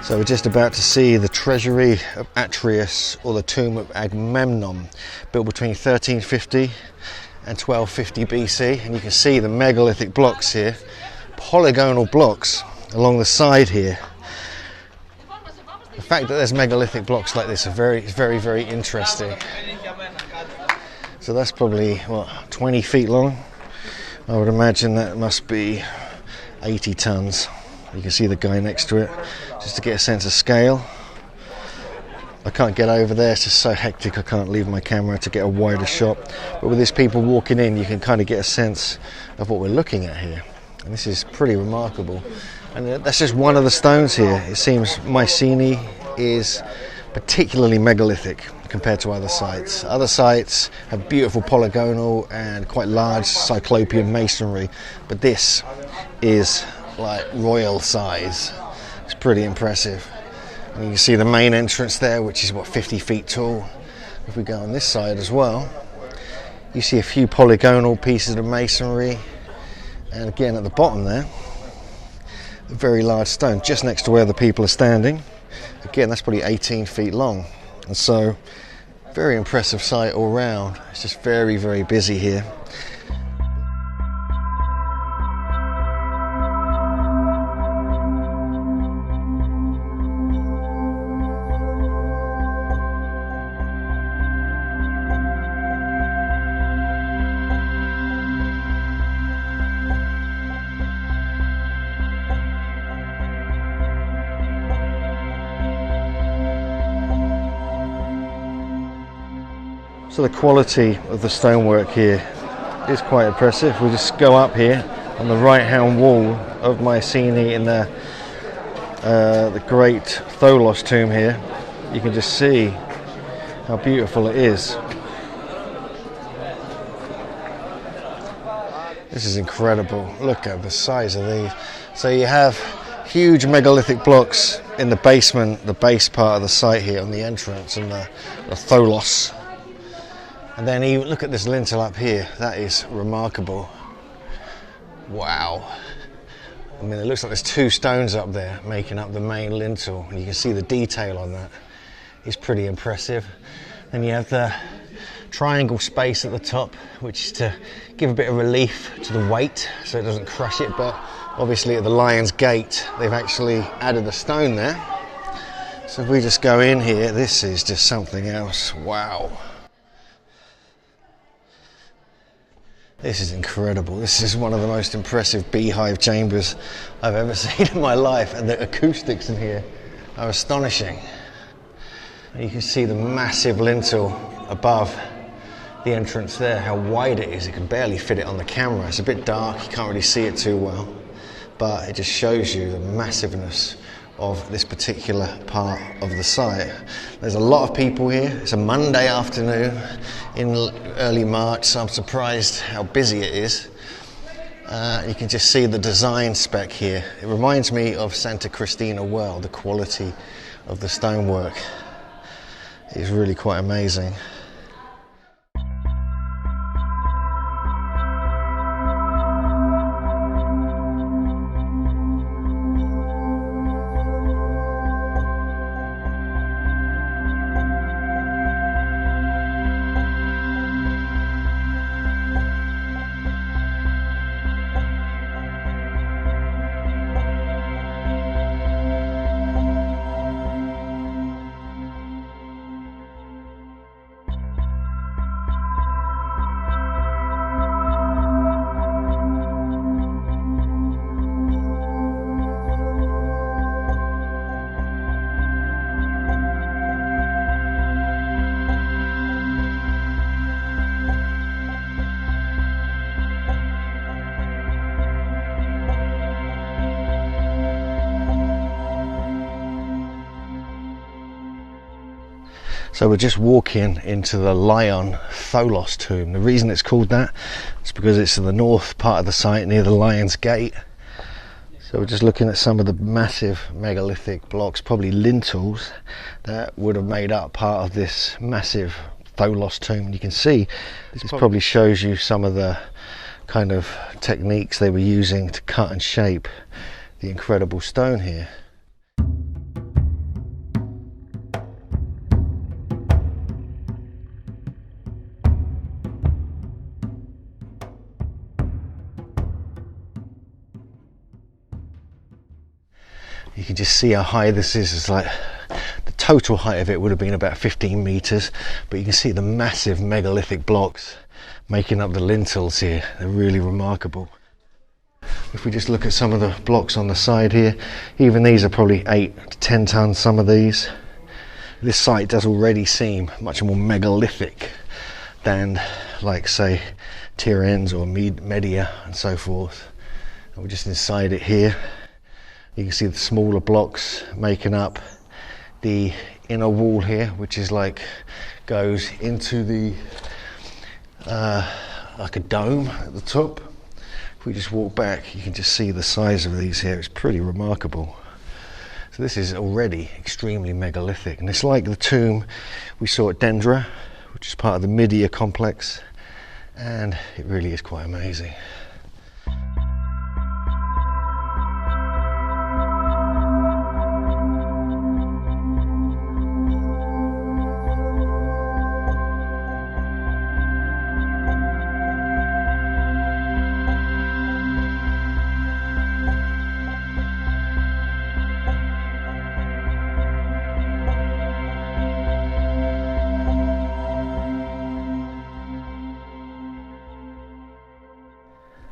So we're just about to see the Treasury of Atreus, or the tomb of Agamemnon, built between 1350 and 1250 BC. And you can see the megalithic blocks here, polygonal blocks along the side here. The fact that there's megalithic blocks like this are very interesting. So that's probably, what, 20 feet long? I would imagine that must be 80 tons. You can see the guy next to it, just to get a sense of scale. I can't get over there, it's just so hectic I can't leave my camera to get a wider shot. But with these people walking in, you can kind of get a sense of what we're looking at here. And this is pretty remarkable. And that's just one of the stones here. It seems Mycenae is particularly megalithic compared to other sites. Other sites have beautiful polygonal and quite large cyclopean masonry, but this is like royal size. It's pretty impressive. And you can see the main entrance there, which is what, 50 feet tall. If we go on this side as well, you see a few polygonal pieces of masonry, and again at the bottom there, a very large stone just next to where the people are standing. Again, that's probably 18 feet long. And so very impressive site all round. It's just very busy here. So the quality of the stonework here is quite impressive. We just go up here on the right hand wall of Mycenae in the great Tholos tomb here. You can just see how beautiful it is. This is incredible. Look at the size of these. So you have huge megalithic blocks in the basement, the base part of the site here on the entrance, and the Tholos. And then you look at this lintel up here. That is remarkable. Wow. I mean, it looks like there's two stones up there making up the main lintel, and you can see the detail on that. It's pretty impressive. Then you have the triangle space at the top, which is to give a bit of relief to the weight so it doesn't crush it. But obviously at the Lion's Gate, they've actually added a stone there. So if we just go in here, this is just something else. Wow. This is incredible. This is one of the most impressive beehive chambers I've ever seen in my life, and the acoustics in here are astonishing. You can see the massive lintel above the entrance there, how wide it is. You can barely fit it on the camera. It's a bit dark, you can't really see it too well, but it just shows you the massiveness of this particular part of the site. There's a lot of people here. It's a Monday afternoon in early March, so I'm surprised how busy it is. You can just see the design spec here. It reminds me of Santa Cristina Well. The quality of the stonework is really quite amazing. So we're just walking into the Lion Tholos tomb. The reason it's called that is because it's in the north part of the site near the Lion's Gate. So we're just looking at some of the massive megalithic blocks, probably lintels, that would have made up part of this massive Tholos tomb. And you can see this probably shows you some of the kind of techniques they were using to cut and shape the incredible stone here. You can just see how high this is. It's like the total height of it would have been about 15 meters, but you can see the massive megalithic blocks making up the lintels here. They're really remarkable. If we just look at some of the blocks on the side here, even these are probably 8 to 10 tons, some of these. This site does already seem much more megalithic than, like, say, Tiryns or Media and so forth. And we're just inside it here. You can see the smaller blocks making up the inner wall here, which is like goes into the like a dome at the top. If we just walk back, you can just see the size of these here. It's pretty remarkable. So this is already extremely megalithic, and it's like the tomb we saw at Dendra, which is part of the Media complex, and it really is quite amazing.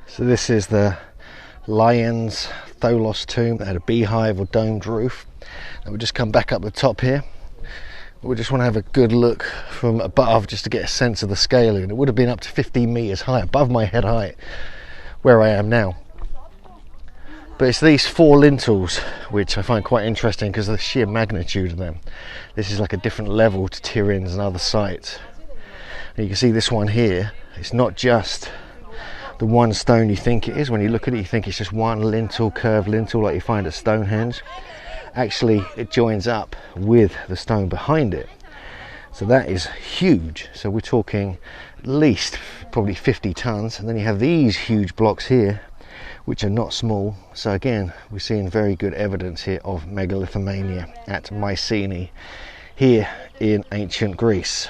So this is the lion's Tholos tomb that had a beehive or domed roof. And we'll just come back up the top here. We just want to have a good look from above just to get a sense of the scaling. And it would have been up to 15 meters high, above my head height, where I am now. But it's these 4 lintels which I find quite interesting because of the sheer magnitude of them. This is like a different level to Tiryns and other sites. And you can see this one here. It's not just the one stone you think it is. When you look at it, you think it's just one lintel, curved lintel like you find at Stonehenge. Actually, it joins up with the stone behind it. So that is huge. So we're talking at least probably 50 tons. And then you have these huge blocks here, which are not small. So again, we're seeing very good evidence here of Megalithomania at Mycenae here in ancient Greece.